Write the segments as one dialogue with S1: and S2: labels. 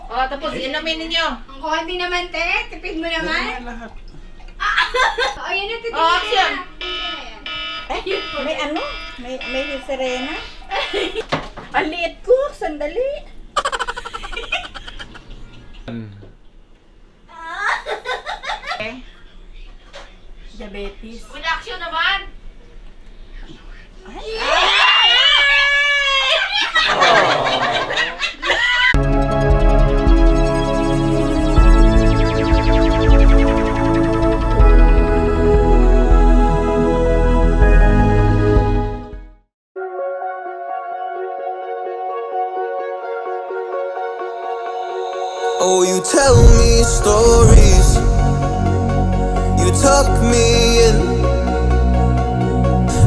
S1: Oh, tapos inumin ninyo.
S2: Ang konti naman, te. Tipid mo naman.
S3: Lahat.
S2: Oh, yun na, tipid
S1: Oh, action.
S4: Ay, may ano? May sirena? Ang liit ko, sandali. Diabetes.
S1: With action naman.
S5: Oh, you tell me stories, you tuck me in,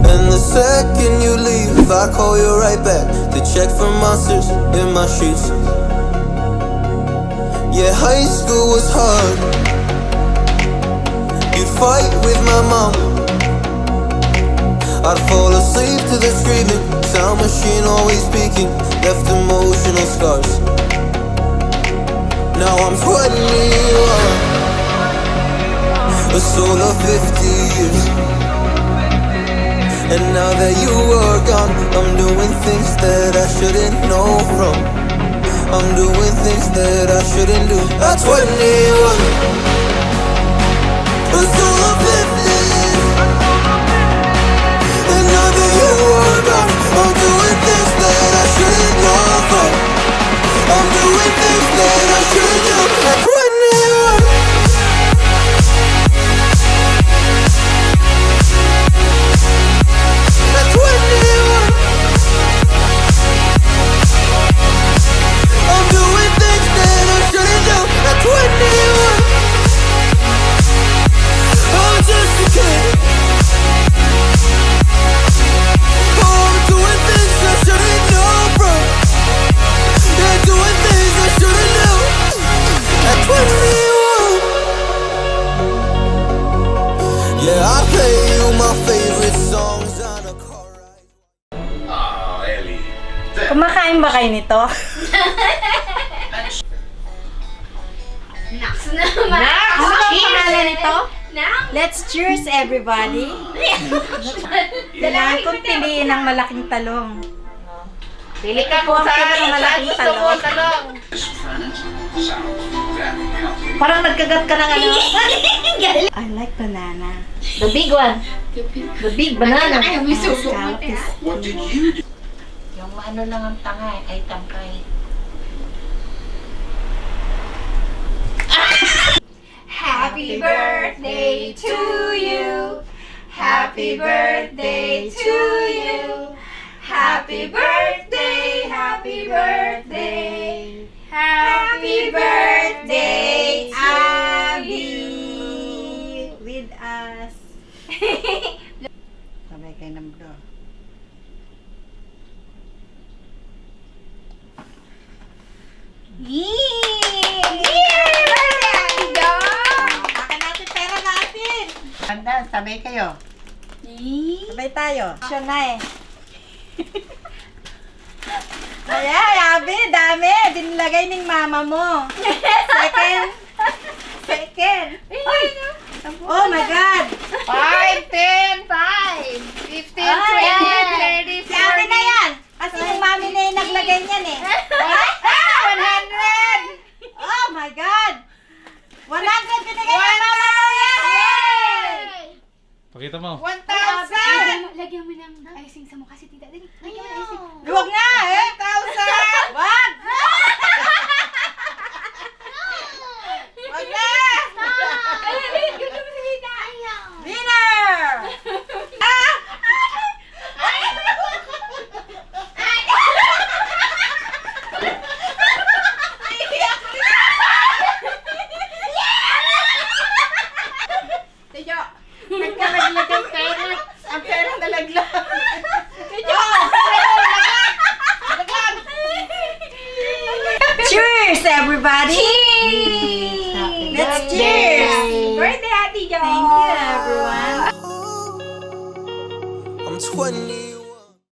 S5: and the second you leave, I call you right back to check for monsters in my sheets. Yeah, high school was hard. You'd fight with my mom, I'd fall asleep to the screaming, sound machine always speaking, left emotional scars. Now I'm 21, a soul of 50 years. And now that you are gone, I'm doing things that I shouldn't know from. I'm doing things that I shouldn't do. At 21, a soul of 50 years. And now that you are gone, I'm doing things that I shouldn't know from. I'm doing things that I shouldn't do. At 21. At 21. I'm doing things that I shouldn't do. At 21. I'm just a kid. Oh, I'm doing things I shouldn't know from. Yeah, doing things I shouldn't do. At 21. Yeah, I play you my favorite songs on a car ride.
S4: Kumakain ba kayo nito?
S2: Naks naman.
S4: Ano ba ang pangalan nito?
S2: Naks.
S4: Let's cheers, everybody. Kailangan kong piliin ng malaking talong.
S1: Pili ka kung saan
S4: malaking
S1: gusto mo, talong. Parang nagkagat ka ng ano.
S4: I like banana.
S1: The big one. The big banana.
S2: Ay, may subo mo, te, ha?
S1: Yung ano lang ang tangay, ay tangkay.
S2: Happy birthday to you. Happy birthday to you. Happy birthday, happy birthday. Happy birthday, Abby.
S4: With us. Sabay kayo ng bro. Baka natin pera natin.
S1: Handa, sabay kayo.
S4: Sabay tayo. Action na eh. Ayan, Abby, dami. Binilagay ng mama mo. Second. Oh my God.
S1: 5, 10, 5, 15, 20, 30, 40.
S4: Si Abby na yan. Kasi yung mami na yung naglagay niyan eh.
S1: 100!
S4: Oh my God. 100 binigay ng mama mo yan.
S3: Pakita mo.
S1: 100!